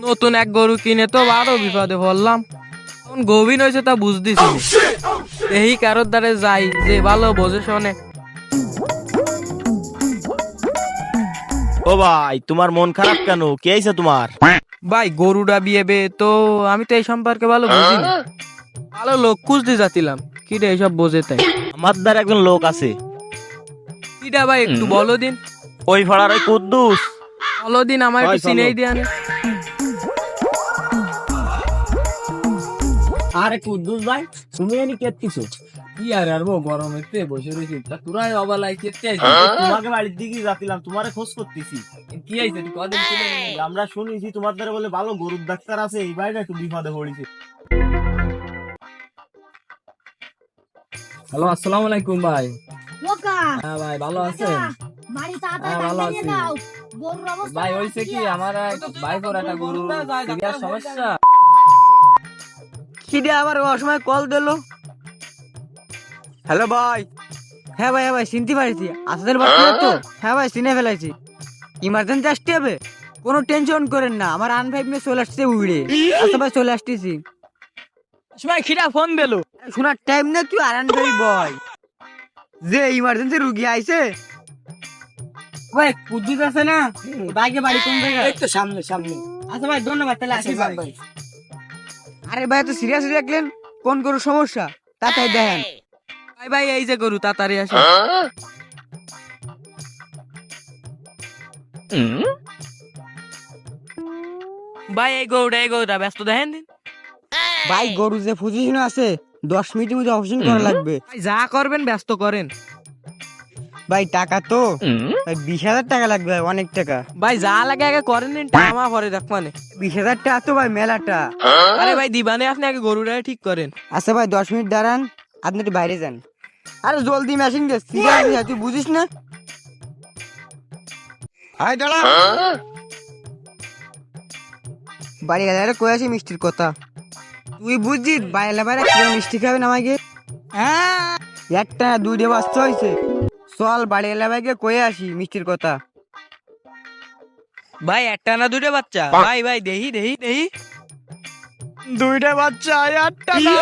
নতুন এক গরু কিনে তো আরো বিপদে পড়লাম। এখন গভীর হয়েছে তা বুঝতেছি না। এই কারোর দ্বারে যাই যে ভালো বোঝে শোনে। ও ভাই, তোমার মন খারাপ কেন? কি হয়েছে তোমার? ভাই গরুটা বিয়েবে তো আমি তো এই সম্পর্কে ভালো বুঝি না। ভালো লোক খুঁজতে যাচ্ছিলাম, কিটা এইসব বোঝে তাই। আমার দ্বারা একজন লোক আছে, কিটা ভাই একটু বলো দিন। ওই ভাড়ার ওই কুদ্দুস। বলো দিন, আমার একটু চিনেই দিয়ে আনে। আরে কুদ্দুস ভাই, তুমি এনি কেতিছো? কি আর আরবো গরমেতে বসে রয়েছি, তা তোরাই অবালাই কেতে তোমাকে বাড়ির দিকে যাচ্ছিলাম, তোমারে খোঁজ করতেছি। কি হয়েছে কদিন ছিল? আমরা শুনেছি তোমার দ্বারা বলে ভালো গরুর ডাক্তার আছে, এই বাড়িটা একটু বিপদে পড়েছে। হ্যালো, আসসালামু আলাইকুম ভাই। ওকা হ্যাঁ ভাই, ভালো আছেন? বাড়ি হ্যাঁ, তাড়াতাড়ি ভালো নিয়ে আছি। যাও। গরুর অবস্থা ভাই খারাপ হয়েছে কি, দিয়া। আমার ভাইপোর একটা গরু সিরিয়াস সমস্যা। কিডে আবার অসময় কল দিলো? হ্যালো ভাই। হ্যাঁ ভাই, হ্যাঁ ভাই, চিনতে পারছি। আসাদের বাচ্চা তো? হ্যাঁ ভাই, চিনে ফেলাইছি। ইমার্জেন্সি আসতে হবে, কোনো টেনশন করেন না। আমার আনভাইভ নিয়ে চলে আসছে উড়ে। আচ্ছা ভাই, চলে আসতেছি। ভাই খিরা ফোন দিল। শোনার টাইম না, তুই আর আনভাই বয় যে ইমার্জেন্সি রুগী আইছে। ভাই কুদ্দুস আছে না? বাইকে বাড়ি কোন জায়গা? এই তো সামনে সামনে। আচ্ছা ভাই, ধন্যবাদ, তাহলে আসি আচ্ছা, ভাই। আরে ভাই, এত সিরিয়াস রাখলেন, কোন কোনো সমস্যা তাড়াতাড়ি দেখেন। ভাই ভাই এই যে গরু, তাড়াতাড়ি আসে। ভাই এই গরুটা ব্যস্ত দেখেন দিন। ভাই গরু যে পজিশন আছে 10 মিনিটের মধ্যে অপারেশন করা লাগবে। ভাই যা করবেন ব্যস্ত করেন। ভাই টাকা তো ভাই 20,000 টাকা লাগবে, ভাই অনেক টাকা। ভাই যা লাগে আগে করেন নিন, টামা পরে দেখ মানে। 20,000 টাকা তো ভাই মেলাটা। আরে ভাই দিবানে, আপনি আগে গরুটা ঠিক করেন। আচ্ছা ভাই, 10 মিনিট দাঁড়ান, আপনি একটু বাইরে যান। আরে জলদি মেশিন দে, সিরিয়াস তুই বুঝিস না? আয় দাঁড়া। বাড়ি গেলে কই আসি মিষ্টির কথা? তুই বুঝছিস বাইরে বাইরে কি মিষ্টি খাবেন আমাকে? হ্যাঁ, একটা না দুইটা বাচ্চা হয়েছে। চল বাড়ি এলে ভাইকে কয়ে আসি মিষ্টির কথা। ভাই একটা না দুটো বাচ্চা? ভাই ভাই দেহি দেহি দেহি। দুইটা বাচ্চা, একটা না।